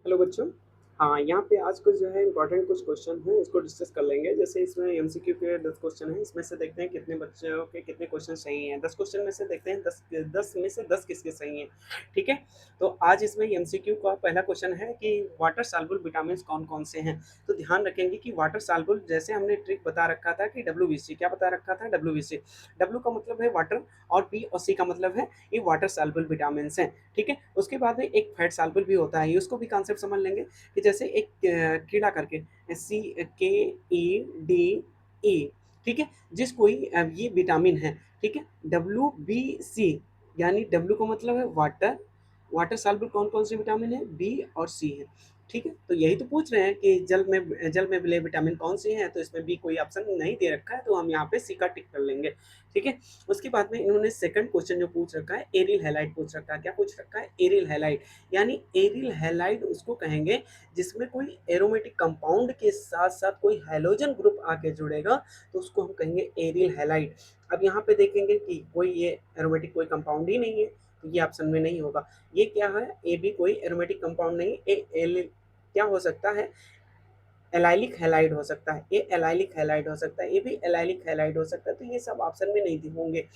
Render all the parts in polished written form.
Hello बच्चों। हाँ, यहाँ पे आज कुछ जो है इम्पोर्टेंट कुछ क्वेश्चन हैं, इसको डिस्कस कर लेंगे। जैसे इसमें एमसीक्यू के 10 क्वेश्चन हैं, इसमें से देखते हैं कितने बच्चों के कितने क्वेश्चन सही हैं। 10 क्वेश्चन में से देखते हैं 10 में से 10 किसके सही हैं। ठीक है, तो आज इसमें एमसीक्यू का पहला क्वेश्चन है कि वाटर सॉल्युबल विटामिन कौन कौन से हैं। तो ध्यान रखेंगे कि वाटर सॉल्युबल, जैसे हमने ट्रिक बता रखा था कि डब्ल्यूबीसी क्या बता रखा था, डब्ल्यूबीसी डब्ल्यू का मतलब है वाटर और बी और सी का मतलब है ये वाटर सॉल्युबल विटामिन हैं। ठीक है, उसके बाद में एक फैट सॉल्युबल भी होता है, उसको भी कॉन्सेप्ट समझ लेंगे कि जैसे एक कीड़ा करके CKEDE। ठीक है, जिस कोई ये विटामिन है। ठीक है, WBC यानी डब्ल्यू का मतलब है वाटर, वाटर सॉल्युबल कौन कौन से विटामिन है, बी और सी है। ठीक है, तो यही तो पूछ रहे हैं कि जल में मिले विटामिन कौन से हैं, तो इसमें बी कोई ऑप्शन नहीं दे रखा है, तो हम यहाँ पे सी का टिक कर लेंगे। ठीक है, उसके बाद में इन्होंने सेकंड क्वेश्चन जो पूछ रखा है एरिल हैलाइड पूछ रखा है। क्या पूछ रखा है, एरिल हैलाइड। यानी एरिल हैलाइड उसको कहेंगे जिसमें कोई एरोमेटिक कंपाउंड के साथ साथ कोई हैलोजन ग्रुप आके जुड़ेगा, तो उसको हम कहेंगे एरिल हैलाइड। अब यहाँ पे देखेंगे कि कोई ये एरोमेटिक कोई कंपाउंड ही नहीं है, तो ये ऑप्शन में नहीं होगा। ये क्या है, ए भी कोई एरोमेटिक कंपाउंड नहीं, ए एल क्या हो सकता है, एलाइलिक हैलाइड हो सकता है। ये एलाइलिक हैलाइड हो सकता है, ये भी एलाइलिक हैलाइड हो सकता है। तो ये सब ऑप्शन में नहीं होंगे,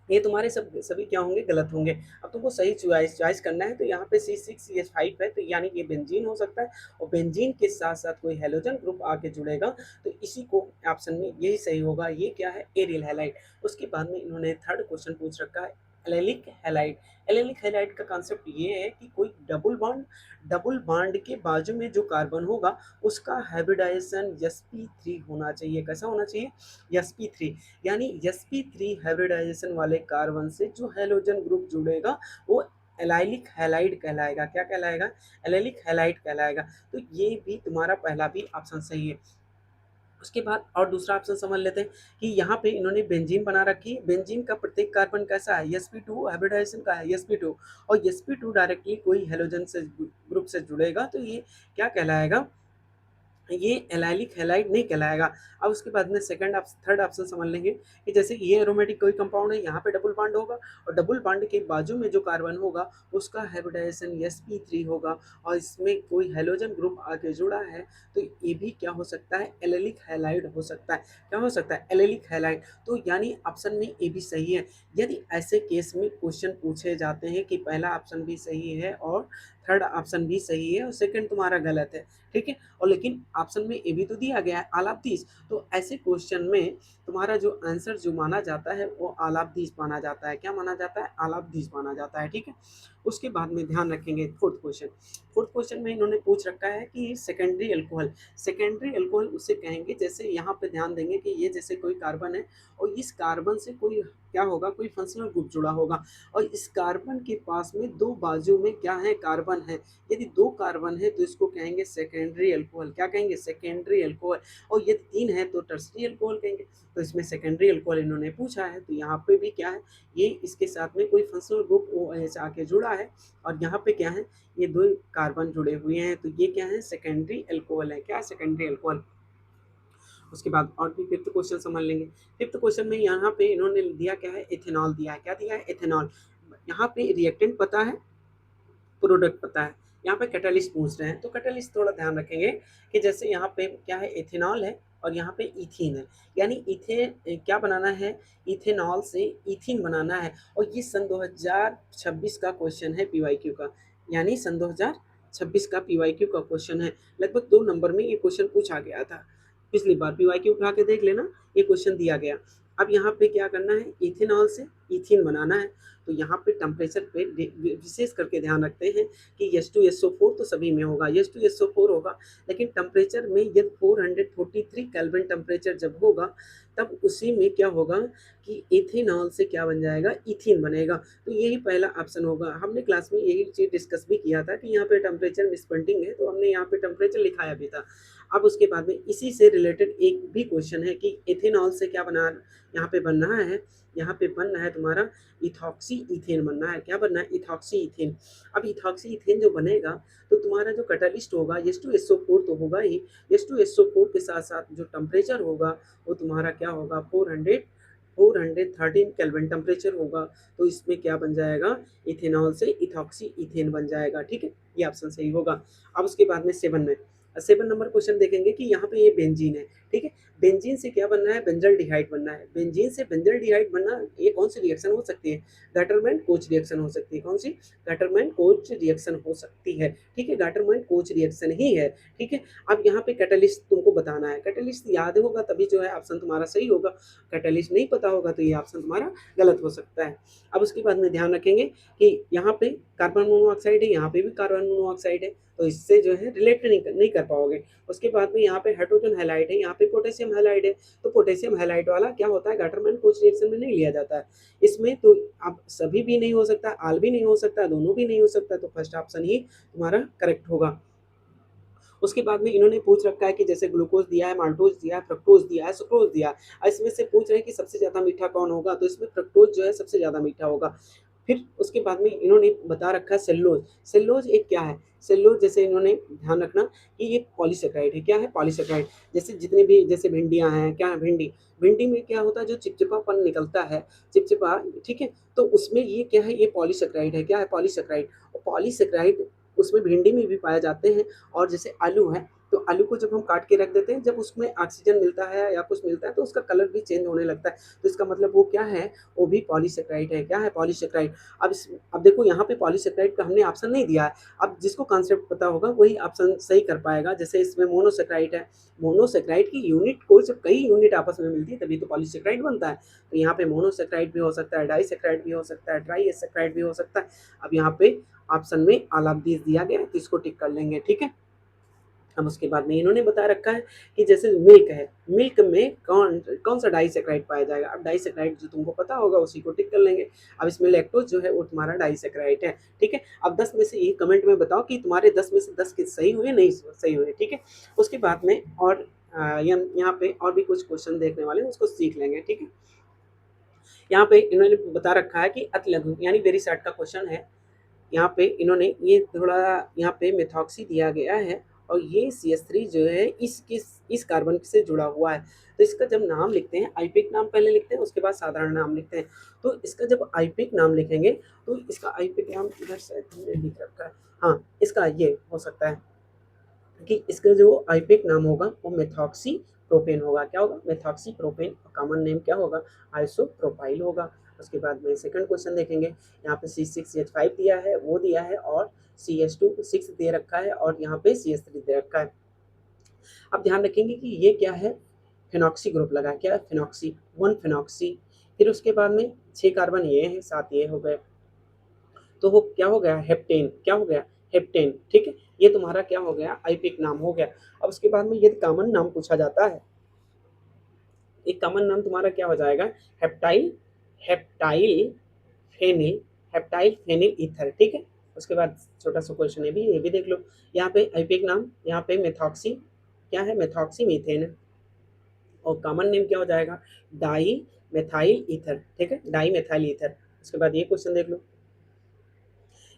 ये तुम्हारे सब सभी क्या होंगे, गलत होंगे। अब तुमको सही चॉइस करना है, तो यहाँ पे C6CH5 है, तो यानी ये बेंजीन हो सकता है। और बेंजीन के साथ साथ कोई हेलोजन ग्रुप आके जुड़ेगा, तो इसी को ऑप्शन में यही सही होगा। ये क्या है, एरियल हैलाइड। उसके बाद में इन्होंने थर्ड क्वेश्चन पूछ रखा है एलेलिक हैलाइड। एलेलिक हैलाइड का कॉन्सेप्ट ये है कि कोई डबल बॉन्ड के बाजू में जो कार्बन होगा उसका हाइब्रिडाइजेशन sp3 होना चाहिए। कैसा होना चाहिए, sp3। यानी sp3 हाइब्रिडाइजेशन वाले कार्बन से जो हैलोजन ग्रुप जुड़ेगा वो एलाइलिक हैलाइड कहलाएगा। क्या कहलाएगा, एलाइलिक हैलाइड कहलाएगा। तो ये भी तुम्हारा पहला भी ऑप्शन सही है। उसके बाद और दूसरा ऑप्शन समझ लेते हैं कि यहाँ पे इन्होंने बेंजीन बना रखी है। बेंजीन का प्रत्येक कार्बन कैसा है, sp2 हाइब्रिडाइजेशन का है, sp2। और sp2 डायरेक्टली कोई हैलोजन से ग्रुप से जुड़ेगा, तो ये क्या कहलाएगा, ये एलाइलिक हैलाइड नहीं कहलाएगा। अब उसके बाद में थर्ड ऑप्शन समझ लेंगे कि जैसे ये एरोमेटिक कोई कंपाउंड है, यहाँ पे डबल बॉन्ड होगा और डबल बॉन्ड के बाजू में जो कार्बन होगा उसका हाइब्रिडाइजेशन sp3 होगा और इसमें कोई हैलोजन ग्रुप आके जुड़ा है, तो ये भी क्या हो सकता है, एलेलिक हैलाइड हो सकता है। क्या हो सकता है, एलेलिक हैलाइड। तो यानी ऑप्शन में ए भी सही है। यदि ऐसे केस में क्वेश्चन पूछे जाते हैं कि पहला ऑप्शन भी सही है और थर्ड ऑप्शन भी सही है और सेकंड तुम्हारा गलत है, ठीक है, और लेकिन ऑप्शन में ए भी तो दिया गया है आलाब्दीस, तो ऐसे क्वेश्चन में तुम्हारा जो आंसर जो माना जाता है वो आलाब्दीस माना जाता है। क्या माना जाता है, आलाब्दीस माना जाता है। ठीक है, उसके बाद में ध्यान रखेंगे फोर्थ क्वेश्चन में इन्होंने पूछ रखा है कि सेकेंडरी अल्कोहल उसे कहेंगे, जैसे यहाँ पे ध्यान देंगे कि ये जैसे कोई कार्बन है और इस कार्बन से कोई क्या होगा, कोई फंक्शनल ग्रुप जुड़ा होगा और इस कार्बन के पास में दो बाजू में क्या है, कार्बन है। यदि दो कार्बन है तो इसको कहेंगे सेकेंडरी अल्कोहल। क्या कहेंगे, सेकेंडरी अल्कोहल। और यदि तीन है तो टर्सरी अल्कोहल कहेंगे। तो इसमें सेकेंडरी अल्कोहल इन्होंने पूछा है, तो यहाँ पे भी क्या है, ये इसके साथ में कोई फंक्शनल ग्रुप OH आके जुड़ा है और यहाँ पे क्या है, ये दो कार्बन जुड़े हुए हैं, तो ये क्या है, सेकेंडरी अल्कोहल है। क्या, सेकेंडरी अल्कोहल। उसके बाद और भी फिफ्थ क्वेश्चन समझ लेंगे। फिफ्थ क्वेश्चन में यहाँ पे इन्होंने दिया क्या है, इथेनॉल दिया है। क्या दिया है, इथेनॉल। यहाँ पे रिएक्टेंट पता है, प्रोडक्ट पता है। यहाँ पे कैटालिस्ट पूछ रहे हैं, तो कैटालिस्ट थोड़ा ध्यान रखेंगे कि जैसे यहाँ पे क्या है, इथेनॉल है और यहाँ पे इथीन है। यानी इथे क्या बनाना है, इथेनॉल से इथीन बनाना है। और ये सन 2026 का क्वेश्चन है पीवाईक्यू का, यानी सन 2026 का पीवाईक्यू का क्वेश्चन है। लगभग 2 नंबर में ये क्वेश्चन पूछा गया था पिछली बार। पीवाईक्यू उठा के देख लेना, ये क्वेश्चन दिया गया। अब यहाँ पे क्या करना है, इथेनॉल से इथीन बनाना है। तो यहाँ पे टेम्परेचर पे विशेष करके ध्यान रखते हैं कि H2SO4 तो सभी में होगा, H2SO4 होगा, लेकिन टेम्परेचर में यदि 443 केल्विन टेम्परेचर जब होगा, तब उसी में क्या होगा कि इथेनॉल से क्या बन जाएगा, इथीन बनेगा। तो यही पहला ऑप्शन होगा। हमने क्लास में यही चीज डिस्कस भी किया था कि यहाँ पे टेम्परेचर मिसप्रिंटिंग है, तो हमने यहाँ पे टेम्परेचर लिखाया भी था। अब उसके बाद में इसी से रिलेटेड एक भी क्वेश्चन है कि इथेनॉल से क्या बना, यहाँ पे बनना है, यहाँ पे बनना है तुम्हारा इथॉक्सी इथेन बनना है। क्या बनना है, इथॉक्सी इथेन। अब इथॉक्सी इथेन जो बनेगा, तो तुम्हारा जो कैटालिस्ट होगा H2SO4 तो होगा ही, H2SO4 के साथ साथ जो टेम्परेचर होगा वो तुम्हारा क्या होगा, 400 413 केल्विन टेम्परेचर होगा, तो इसमें क्या बन जाएगा, इथेनॉल से इथॉक्सी इथेन बन जाएगा, ठीक है, ये ऑप्शन सही होगा। अब उसके बाद में 7 में 7 नंबर क्वेश्चन देखेंगे कि यहाँ पे ये बेंजीन है, ठीक है, बेंजीन से क्या बनना है, बेंजल्डिहाइड बनना है, बेंजीन से बेंजल्डिहाइड बनना, ये कौन सी रिएक्शन हो सकती है, गटरमैन कोच रिएक्शन हो सकती है, कौन सी, गटरमैन कोच रिएक्शन हो सकती है, ठीक है, गटरमैन कोच रिएक्शन ही है, ठीक है। अब यहाँ पे कैटलिस्ट तुमको बताना है, कैटलिस्ट याद होगा तभी जो है ऑप्शन तुम्हारा सही होगा, कैटलिस्ट नहीं पता होगा तो ये ऑप्शन तुम्हारा गलत हो सकता है। अब उसके बाद में ध्यान रखेंगे कि यहाँ पे कार्बन मोनोऑक्साइड है, यहाँ पे भी कार्बन मोनोऑक्साइड है, तो इससे जो है रिलेट नहीं कर पाओगे। उसके बाद में यहाँ पे हाइड्रोजन हैलाइड है, यहाँ पे पोटेशियम हैलाइड है, तो पोटेशियम हैलाइड वाला क्या होता है, गटरमैन कोच रिएक्शन में नहीं लिया जाता है इसमें, तो अब सभी भी नहीं हो सकता, आल भी नहीं हो सकता, दोनों भी नहीं हो सकता, तो फर्स्ट ऑप्शन ही तुम्हारा करेक्ट होगा। उसके बाद में इन्होंने पूछ रखा है कि जैसे ग्लूकोज दिया है, माल्टोज दिया है, फ्रक्टोज दिया है, सुक्रोज दिया है, इसमें से पूछ रहे हैं कि सबसे ज्यादा मीठा कौन होगा, तो इसमें फ्रक्टोज जो है सबसे ज्यादा मीठा होगा। फिर उसके बाद में इन्होंने बता रखा है सेल्यूलोज, सेल्यूलोज एक क्या है, सेल्यूलोज जैसे इन्होंने ध्यान रखना कि ये पॉलीसेकेराइड है, क्या है, पॉलीसेकेराइड, जैसे जितने भी जैसे भिंडियां हैं, क्या है, भिंडी, भिंडी में क्या होता है, जो चिपचिपापन निकलता है, चिपचिपा, ठीक है, तो उसमें ये क्या है, ये पॉलीसेकेराइड है, क्या है, पॉलीसेकेराइड, और पॉलीसेकेराइड उसमें भिंडी में भी पाए जाते हैं। और जैसे आलू है, तो आलू को जब हम काट के रख देते हैं, जब उसमें ऑक्सीजन मिलता है या कुछ मिलता है, तो उसका कलर भी चेंज होने लगता है, तो इसका मतलब वो क्या है, वो भी पॉलीसेकेराइड है, क्या है, पॉलीसेकेराइड। अब देखो यहाँ पे पॉलीसेकेराइड का हमने ऑप्शन नहीं दिया है, अब जिसको कॉन्सेप्ट पता होगा वही ऑप्शन सही कर पाएगा। जैसे इसमें मोनोसेकेराइड है, मोनोसेकेराइड की यूनिट को जब कई यूनिट आपस में मिलती है तभी तो पॉलीसेकेराइड बनता है, तो यहाँ पे मोनोसेकेराइड भी हो सकता है, डाइसेकेराइड भी हो सकता है, ट्राईसेकेराइड भी हो सकता है। अब यहाँ पे ऑप्शन में ऑल ऑफ दीज दिया गया है, तो इसको टिक कर लेंगे, ठीक है। अब उसके बाद में इन्होंने बता रखा है कि जैसे मिल्क है, मिल्क में कौन कौन सा डाइसेकेराइड पाया जाएगा, अब डाइसेकेराइड जो तुमको पता होगा उसी को टिक कर लेंगे। अब इसमें लैक्टोज जो है वो तुम्हारा डाइसेकेराइड है, ठीक है। अब 10 में से ये कमेंट में बताओ कि तुम्हारे 10 में से 10 के सही हुए, नहीं सही हुए, ठीक है। उसके बाद में और यहाँ पे और भी कुछ क्वेश्चन देखने वाले हैं, उसको सीख लेंगे, ठीक है। यहाँ पे इन्होंने बता रखा है कि अति लघु यानी वेरी शॉर्ट का क्वेश्चन है। यहाँ पे इन्होंने ये थोड़ा यहाँ पे मेथॉक्सी दिया गया है, और ये CH3 जो है इस कार्बन से जुड़ा हुआ है, तो इसका जब नाम लिखते हैं, आईपिक नाम पहले लिखते हैं, उसके बाद साधारण नाम लिखते हैं। तो इसका जब आईपिक नाम लिखेंगे, तो इसका आईपिक नाम इधर से हमने लिख रखा है, हाँ, इसका ये हो सकता है कि इसका जो आईपिक नाम होगा वो मेथॉक्सी प्रोपेन होगा, क्या होगा, मेथॉक्सी प्रोपेन, और कॉमन नेम क्या होगा, आइसोप्रोपाइल होगा। उसके बाद में सेकंड क्वेश्चन देखेंगे, यहाँ पे C6H5 दिया है, वो दिया है, और CH2 6 दे रखा है, और यहाँ पे CH3 दे रखा है। अब ध्यान रखेंगे कि ये क्या है, फिनॉक्सी ग्रुप लगा है, क्या है, फिनॉक्सी, 1 फिनॉक्सी। फिर उसके बाद में 6 कार्बन ये हैं, 7 ये हो गए, तो वो क्या हो गया, हेप्टेन, क्या हो गया, हेप्टेन, ठीक है। ये तुम्हारा क्या हो गया, आईपिक नाम हो गया। अब उसके बाद में यदि कॉमन नाम पूछा जाता है, एक कॉमन नाम तुम्हारा क्या हो जाएगा, heptyl, heptyl phenyl, heptyl phenyl ether, ठीक है। उसके बाद छोटा सा क्वेश्चन है भी, ये भी देख लो। यहाँ पे आईपिक नाम, यहाँ पे मेथॉक्सी, क्या है, मेथॉक्सी मीथेन है, और कॉमन नेम क्या हो जाएगा, डाई मेथाइल ईथर, ठीक है, डाई मेथाइल ईथर। उसके बाद ये क्वेश्चन देख लो,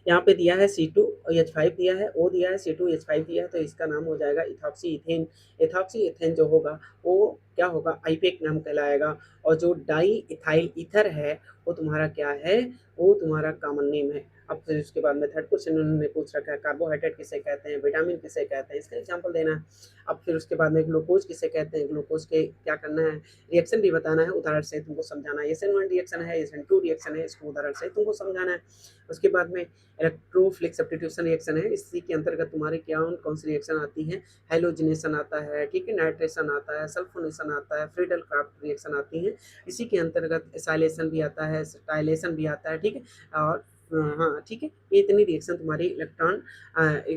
यहाँ पे दिया है C2H5 दिया है, O दिया है, C2H5 दिया है, तो इसका नाम हो जाएगा इथॉक्सी इथेन। इथॉक्सी इथेन जो होगा वो क्या होगा, आईपेक नाम कहलाएगा, और जो डाई इथाइल ईथर है वो तुम्हारा क्या है, वो तुम्हारा कॉमन नेम है। अब फिर उसके बाद में थर्ड क्वेश्चन उन्होंने पूछ रखा है, कार्बोहाइड्रेट किसे कहते हैं, विटामिन किसे कहते हैं, इसका एग्जाम्पल देना है। अब फिर उसके बाद में ग्लूकोज किसे कहते हैं, ग्लूकोज के क्या करना है, रिएक्शन भी बताना है, उदाहरण से तुमको समझाना है, SN1 रिएक्शन है, SN2 रिएक्शन है, इसको उदाहरण से तुमको समझाना है। उसके बाद में इलेक्ट्रोफिलिक सब्स्टिट्यूशन रिएक्शन है, इसी के अंतर्गत तुम्हारे क्या कौन सी रिएक्शन आती है, हेलोजिनेशन आता है, ठीक है, नाइट्रेशन आता है, सल्फोनेशन आता है, फ्रीडल क्राफ्ट रिएक्शन आती है, इसी के अंतर्गत एसाइलेशन भी आता है, टाइलेशन भी आता है, ठीक है। और हाँ, ठीक है, ये इतनी रिएक्शन तुम्हारी इलेक्ट्रॉन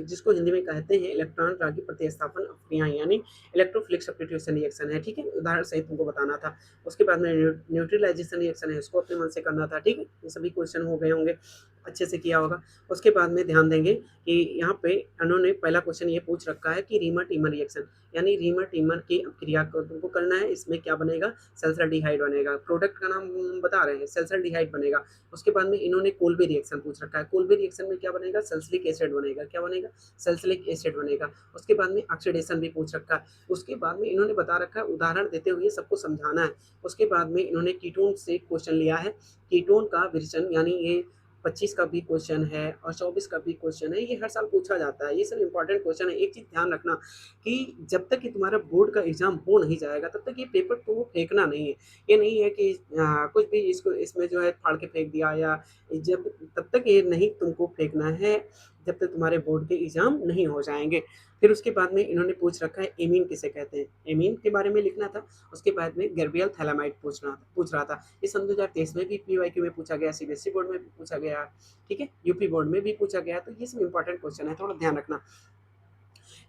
जिसको हिंदी में कहते हैं इलेक्ट्रॉन रागी प्रतिस्थापन क्रिया यानी इलेक्ट्रोफिलिक सब्स्टिट्यूशन रिएक्शन है, ठीक है, उदाहरण सहित तुमको बताना था। उसके बाद में न्यूट्रलाइजेशन रिएक्शन है, उसको अपने मन से करना था, ठीक है। ये सभी क्वेश्चन हो गए होंगे, अच्छे से किया होगा। उसके बाद में ध्यान देंगे कि यहाँ पे उन्होंने पहला क्वेश्चन ये पूछ रखा है कि रीमर टीमर रिएक्शन यानी रीमर टीमर की क्रिया को तुमको करना है, इसमें क्या बनेगा, सल्फरडिहाइड बनेगा, प्रोडक्ट का नाम बता रहे हैं, सल्फरडिहाइड बनेगा। उसके बाद में इन्होंने कोल्बे रिएक्शन पूछ रखा है। कोल्बे रिएक्शन में क्या बनेगा, सल्फ्यूरिक एसिड बनेगा। क्या बनेगा, सल्फ्यूरिक एसिड बनेगा। उसके बाद में ऑक्सीडेशन भी पूछ रखा है। उसके बाद में इन्होंने बता रखा है, उदाहरण देते हुए सबको समझाना है। उसके बाद में इन्होंने कीटोन से क्वेश्चन लिया है। कीटोन का विरचन यानी ये 25 का भी क्वेश्चन है और 24 का भी क्वेश्चन है, ये हर साल पूछा जाता है। ये सब इंपॉर्टेंट क्वेश्चन है। एक चीज ध्यान रखना कि जब तक कि तुम्हारा बोर्ड का एग्जाम हो नहीं जाएगा तब तक ये पेपर तुमको फेंकना नहीं है। ये नहीं है कि कुछ भी इसको इसमें जो है फाड़ के फेंक दिया, या जब तब तक ये नहीं तुमको फेंकना है जब तक तुम्हारे बोर्ड के एग्जाम नहीं हो जाएंगे। फिर उसके बाद में इन्होंने पूछ रखा है एमीन किसे कहते हैं, एमीन के बारे में लिखना था। उसके बाद में गर्बियल थैलामाइड पूछ रहा था। ये सन 2023 में भी पीवाईक्यू में पूछा गया, सीबीएसई बोर्ड में भी पूछा गया, ठीक है, यूपी बोर्ड में भी पूछा गया। तो ये सब इंपॉर्टेंट क्वेश्चन है, थोड़ा ध्यान रखना।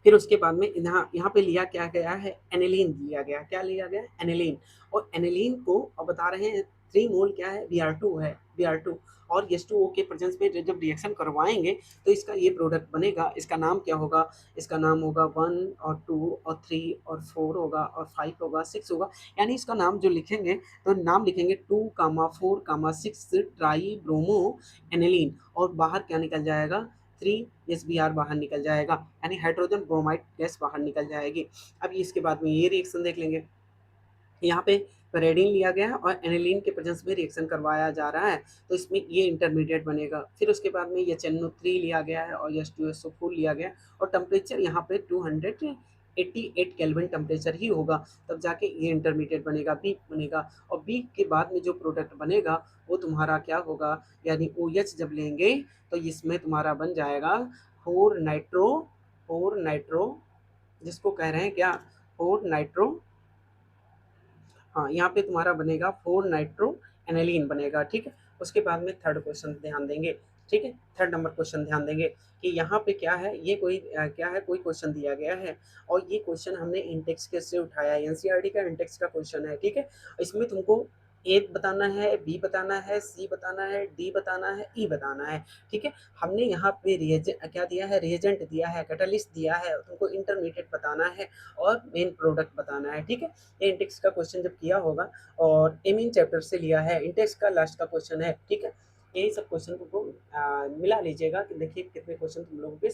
फिर उसके बाद में यहाँ पे लिया क्या गया है, एनिलीन लिया गया। क्या लिया गया, एनिलीन। और एनिलीन को अब बता रहे हैं 3 मोल क्या है, Br2 है, Br2। और H2O के प्रेजेंस में जब रिएक्शन करवाएंगे तो इसका ये प्रोडक्ट बनेगा। इसका नाम क्या होगा, इसका नाम होगा 1 और 2 और 3 और 4 होगा और 5 होगा, 6 होगा। यानी इसका नाम जो लिखेंगे तो नाम लिखेंगे 2,4,6 ट्राई ब्रोमो एनिलीन, और बाहर क्या निकल जाएगा, 3 SBr बाहर निकल जाएगा, यानी हाइड्रोजन ब्रोमाइड गैस बाहर निकल जाएगी। अब इसके बाद में ये रिएक्शन देख लेंगे। यहाँ पे पैरेडीन लिया गया है और एनिलीन के प्रेजेंस में रिएक्शन करवाया जा रहा है, तो इसमें ये इंटरमीडिएट बनेगा। फिर उसके बाद में ये NO3 लिया गया है और H2SO4 लिया गया, और टेम्परेचर यहाँ पे 288 केल्विन टेम्परेचर ही होगा, तब जाके ये इंटरमीडिएट बनेगा, बी बनेगा। और बी के बाद में जो प्रोडक्ट बनेगा वो तुम्हारा क्या होगा, यानी OH जब लेंगे तो इसमें तुम्हारा बन जाएगा 4 नाइट्रो, जिसको कह रहे हैं क्या, 4 नाइट्रो, हाँ, यहाँ पे तुम्हारा बनेगा 4 नाइट्रो एनिलीन बनेगा, ठीक है। उसके बाद में थर्ड क्वेश्चन ध्यान देंगे, ठीक है, थर्ड नंबर क्वेश्चन ध्यान देंगे कि यहाँ पे क्या है, ये कोई क्या है, कोई क्वेश्चन दिया गया है और ये क्वेश्चन हमने इंटेक्स के से उठाया है, एनसीईआरटी का इंटेक्स का क्वेश्चन है, ठीक है। इसमें तुमको ए बताना है, बी बताना है, सी बताना है, डी बताना है, ई बताना है, ठीक है। हमने यहाँ पे रिएजेंट क्या दिया है, रिएजेंट दिया है, कैटालिस्ट दिया है, तुमको इंटरमीडिएट बताना है और मेन प्रोडक्ट बताना है, ठीक है। ये इंटेक्स का क्वेश्चन जब किया होगा और एमीन चैप्टर से लिया है, इंटेक्स का लास्ट का क्वेश्चन है, ठीक है। यही सब क्वेश्चन को मिला लीजिएगा कि देखिए कितने क्वेश्चन तुम लोगों के